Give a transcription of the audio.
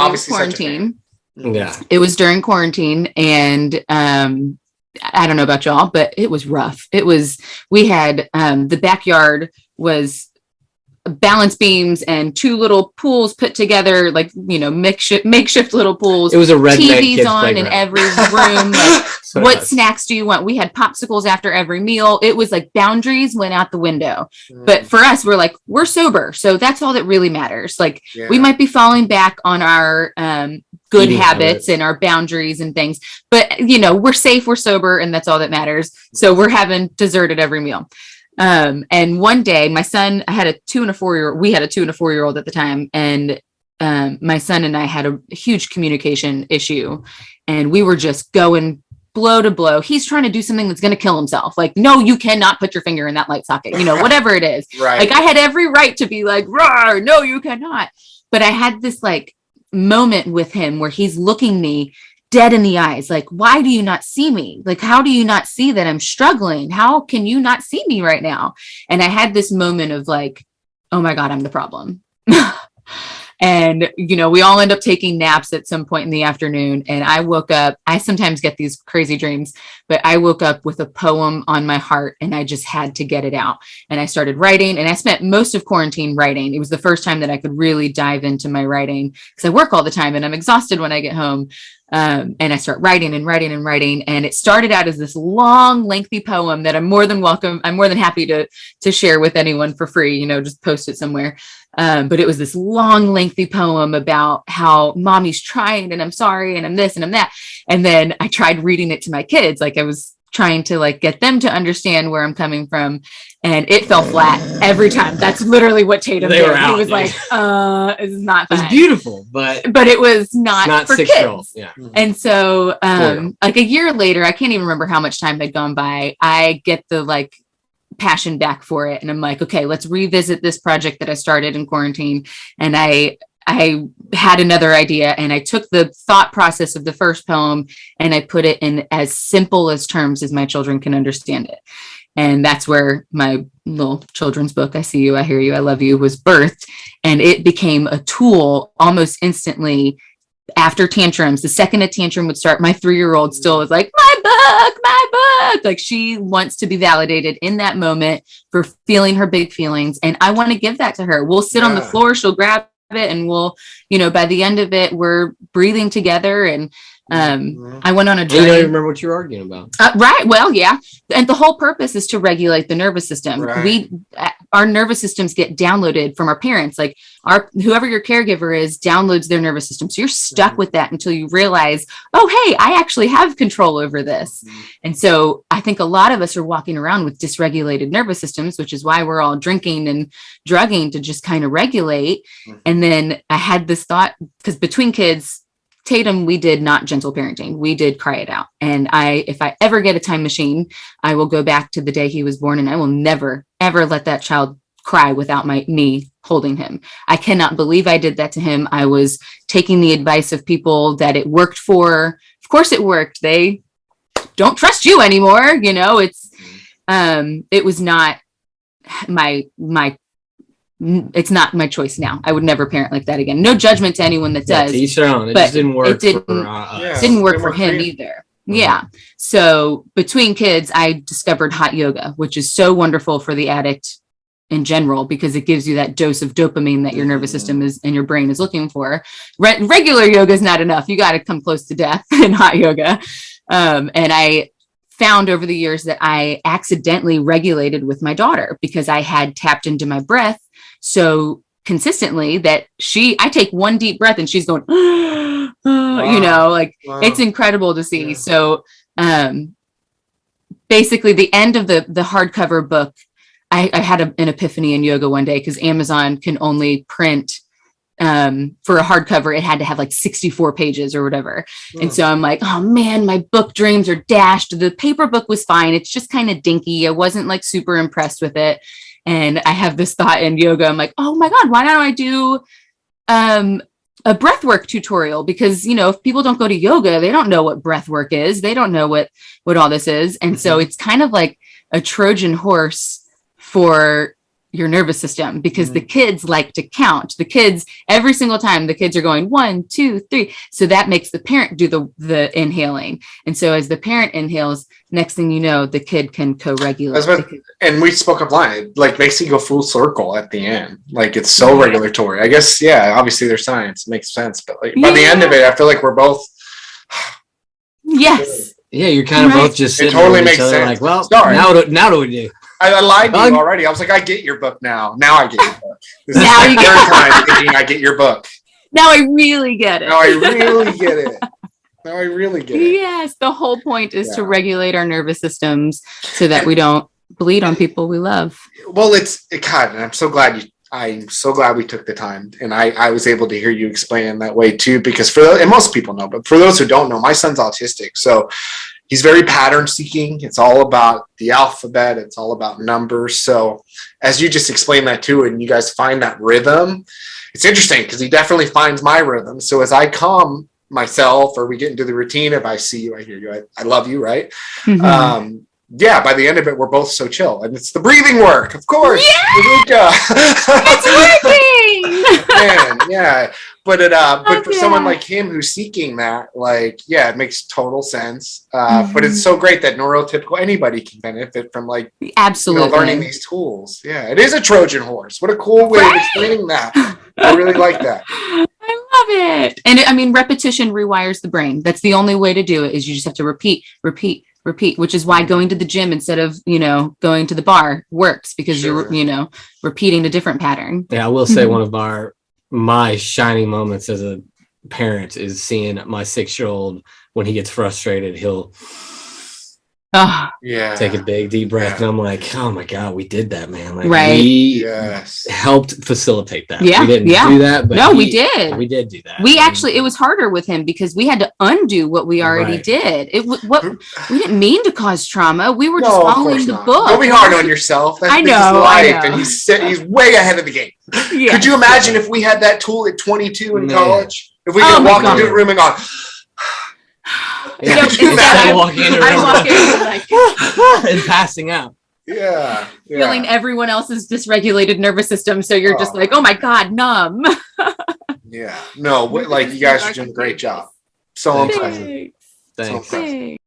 obviously quarantine. Yeah. It was during quarantine, and I don't know about y'all, but it was rough. We had the backyard was balance beams and 2 little pools put together, like, makeshift little pools. It was a redneck TVs kids on playground in every room. Like, what snacks do you want? We had popsicles after every meal. It was like boundaries went out the window. But for us, we're sober, so that's all that really matters. Like, we might be falling back on our good eating habits and our boundaries and things, but we're safe, we're sober, and that's all that matters. So we're having dessert at every meal. And one day my son, I had a 2 and a 4-year-old, we had a 2 and a 4-year-old at the time. And, my son and I had a huge communication issue, and we were just going blow to blow. He's trying to do something that's going to kill himself. Like, no, you cannot put your finger in that light socket, whatever it is. Right. Like, I had every right to be like, "Rawr, no, you cannot." But I had this like moment with him where he's looking me dead in the eyes. Like, why do you not see me? Like, how do you not see that I'm struggling? How can you not see me right now? And I had this moment of like, oh my God, I'm the problem. And, we all end up taking naps at some point in the afternoon. And I woke up, I sometimes get these crazy dreams, but I woke up with a poem on my heart, and I just had to get it out. And I started writing, and I spent most of quarantine writing. It was the first time that I could really dive into my writing, because I work all the time and I'm exhausted when I get home. And I start writing and writing and writing. And it started out as this long, lengthy poem that I'm more than happy to share with anyone for free, just post it somewhere. But it was this long, lengthy poem about how mommy's trying, and I'm sorry, and I'm this and I'm that. And then I tried reading it to my kids. Like, I was trying to like get them to understand where I'm coming from, and it fell flat every time. That's literally what Tatum did. He was like, this is not fun. It's beautiful, but it was not for kids. Yeah. And so like a year later, I can't even remember how much time had gone by, I get the like passion back for it, and I'm like, okay, let's revisit this project that I started in quarantine. And I had another idea, and I took the thought process of the first poem and I put it in as simple as terms as my children can understand it. And that's where my little children's book, I See You, I Hear You, I Love You, was birthed. And it became a tool almost instantly after tantrums. The second a tantrum would start, my 3-year-old still was like, my book. Like, she wants to be validated in that moment for feeling her big feelings. And I want to give that to her. We'll sit on the floor, she'll grab it, and we'll, by the end of it, we're breathing together. And I went on a journey. You don't even remember what you were arguing about. Right. Well, yeah. And the whole purpose is to regulate the nervous system. Right. Our nervous systems get downloaded from our parents. Like, whoever your caregiver is downloads their nervous system. So you're stuck with that until you realize, oh, hey, I actually have control over this. And so I think a lot of us are walking around with dysregulated nervous systems, which is why we're all drinking and drugging to just kind of regulate. And then I had this thought, because between kids, Tatum, we did not gentle parenting. We did cry it out. And if I ever get a time machine, I will go back to the day he was born, and I will never, ever let that child cry without me holding him. I cannot believe I did that to him. I was taking the advice of people that it worked for. Of course it worked. They don't trust you anymore. It was not it's not my choice now. I would never parent like that again. No judgment to anyone that does. To each their own. It just didn't work. It didn't work for him either. Yeah. So between kids, I discovered hot yoga, which is so wonderful for the addict in general, because it gives you that dose of dopamine that your nervous system is and your brain is looking for. Regular yoga is not enough. You got to come close to death in hot yoga. And I found over the years that I accidentally regulated with my daughter, because I had tapped into my breath so consistently that I take one deep breath and she's going, It's incredible to see. Yeah. So, basically the end of the hardcover book, I had an epiphany in yoga one day, because Amazon can only print, for a hardcover, it had to have like 64 pages or whatever. And so I'm like, oh man, my book dreams are dashed. The paper book was fine. It's just kind of dinky. I wasn't like super impressed with it. And I have this thought in yoga. I'm like, oh my God, why don't I do a breathwork tutorial? Because, if people don't go to yoga, they don't know what breathwork is. They don't know what all this is. And so it's kind of like a Trojan horse for your nervous system, because the kids like to count. The kids, every single time the kids are going 1, 2, 3. So that makes the parent do the inhaling. And so as the parent inhales, next thing you know, the kid can co-regulate. And we spoke of line, like makes you go full circle at the end. Like it's so regulatory. I guess, obviously there's science, makes sense. But like by the end of it, I feel like we're both. Yes. Yeah, you're kind of both just sitting it totally with each makes other sense. like, well, Sorry. now do we do? I lied to you already. I was like, I get your book now. Now I get your book. This is Now my you third time thinking I get your book. Now I really get it. Now I really get it. Now I really get it. Yes, the whole point is to regulate our nervous systems so that we don't bleed on people we love. Well, God, and I'm so glad we took the time, and I was able to hear you explain in that way too, because and most people know, but for those who don't know, my son's autistic, so he's very pattern seeking. It's all about the alphabet. It's all about numbers. So as you just explained that too, and you guys find that rhythm, it's interesting because he definitely finds my rhythm. So as I calm myself, or we get into the routine, if I see you, I hear you, I love you, right? Mm-hmm. By the end of it, we're both so chill, and it's the breathing work, of course. Yeah! It's working. Man, yeah. But for someone like him who's seeking that, like, it makes total sense. But it's so great that neurotypical anybody can benefit from, like, absolutely learning these tools. Yeah, it is a Trojan horse. What a cool way of explaining that. I really like that. I love it. And I mean, repetition rewires the brain. That's the only way to do it. Is you just have to repeat, which is why going to the gym instead of, going to the bar works, because you're, repeating a different pattern. Yeah, I will say one of my shining moments as a parent is seeing my 6-year-old, when he gets frustrated, he'll take a big deep breath, and I'm like, oh my God, we did that, man. Like, we helped facilitate that. We didn't do that, but we did. We did do that. We actually, it was harder with him because we had to undo what we already did. We didn't mean to cause trauma. We were just following the book. Don't be hard on yourself. That's his life, and he's way ahead of the game. Could you imagine if we had that tool at 22 in college? If we could walk into a room and go, I walk in and passing out. Feeling everyone else's dysregulated nervous system, so you're just like, oh my God, numb. You guys are doing a great job. So impressive. Thanks.